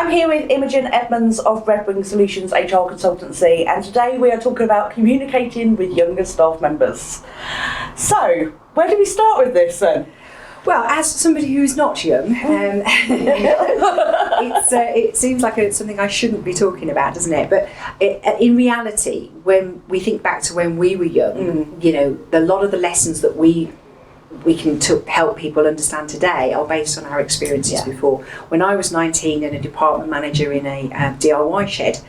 I'm here with Imogen Edmunds of Redwing Solutions HR Consultancy, and today we are talking about communicating with younger staff members. So, where do we start with this then? Well, as somebody who's not young, it seems like something I shouldn't be talking about, doesn't it? But in reality, when we think back to when we were young, you know, a lot of the lessons that we can help people understand today are based on our experiences before. When I was 19 and a department manager in a DIY shed,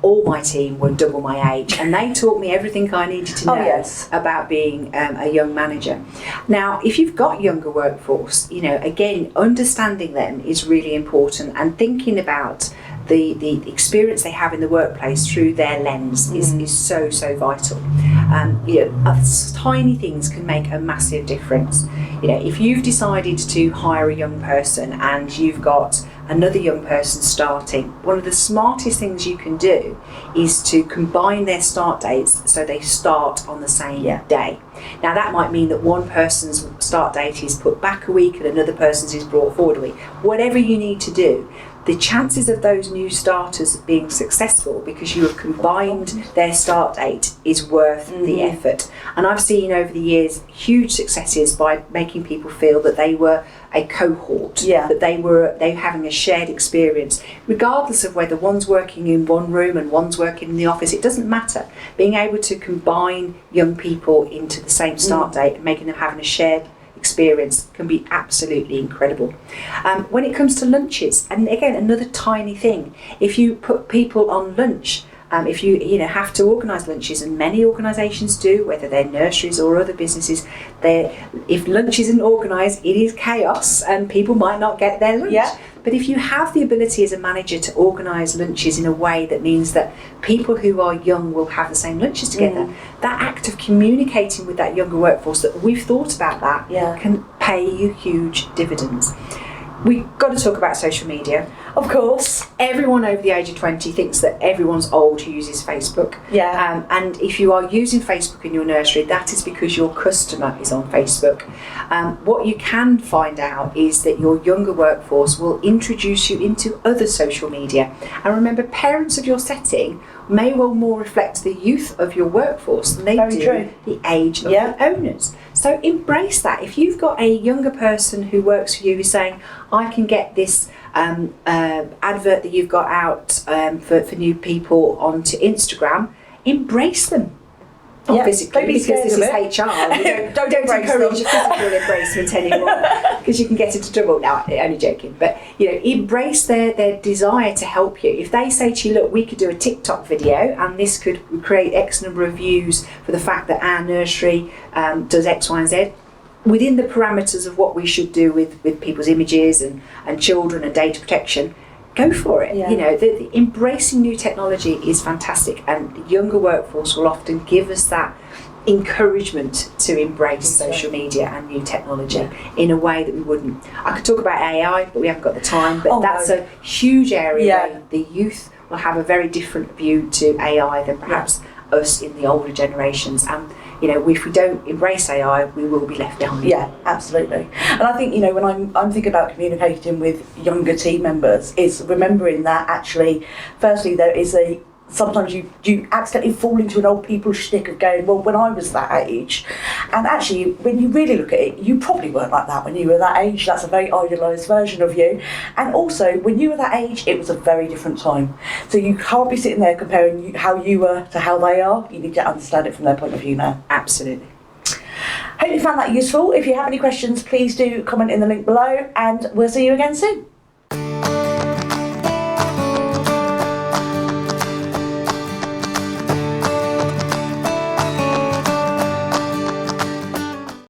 all my team were double my age, and they taught me everything I needed to know about being a young manager. Now, if you've got younger workforce, you know, again, understanding them is really important, and thinking about the experience they have in the workplace through their lens is so vital. You know, tiny things can make a massive difference. You know, if you've decided to hire a young person and you've got another young person starting, one of the smartest things you can do is to combine their start dates so they start on the same day. Now, that might mean that one person's start date is put back a week and another person's is brought forward a week. Whatever you need to do, the chances of those new starters being successful because you have combined their start date is worth the effort. And I've seen over the years huge successes by making people feel that they were a cohort, that they were having a shared experience, regardless of whether one's working in one room and one's working in the office. It doesn't matter. Being able to combine young people into the same start date and making them having a shared experience can be absolutely incredible. When it comes to lunches, and again, another tiny thing, if you put people on lunch, if you have to organise lunches, and many organisations do, whether they're nurseries or other businesses, if lunch isn't organised, it is chaos and people might not get their lunch. But if you have the ability as a manager to organise lunches in a way that means that people who are young will have the same lunches together, that act of communicating with that younger workforce that we've thought about that can pay you huge dividends. We've got to talk about social media. Of course. Everyone over the age of 20 thinks that everyone's old who uses Facebook. And if you are using Facebook in your nursery, that is because your customer is on Facebook. What you can find out is that your younger workforce will introduce you into other social media. And remember, parents of your setting may well more reflect the youth of your workforce than they do the age of the owners. So embrace that. If you've got a younger person who works for you who's saying, I can get this advert that you've got out for new people onto Instagram, embrace them. Physically, because this is HR. Don't encourage a physical embracement anymore, because you can get into trouble. No, only joking. But embrace their desire to help you. If they say to you, look, we could do a TikTok video and this could create X number of views for the fact that our nursery does X, Y, and Z, within the parameters of what we should do with people's images and children and data protection, go for it. You know, the embracing new technology is fantastic, and the younger workforce will often give us that encouragement to embrace social media and new technology in a way that we wouldn't. I could talk about AI, but we haven't got the time. But that's a huge area where the youth will have a very different view to AI than perhaps us in the older generations. And if we don't embrace AI, we will be left behind. Yeah, absolutely. And I think, when I'm thinking about communicating with younger team members, is remembering that actually, firstly, there is sometimes you accidentally fall into an old people shtick of going, well, when I was that age. And actually, when you really look at it, you probably weren't like that when you were that age. That's a very idealised version of you. And also, when you were that age, it was a very different time. So you can't be sitting there comparing how you were to how they are. You need to understand it from their point of view now. Absolutely. Hope you found that useful. If you have any questions, please do comment in the link below, and we'll see you again soon.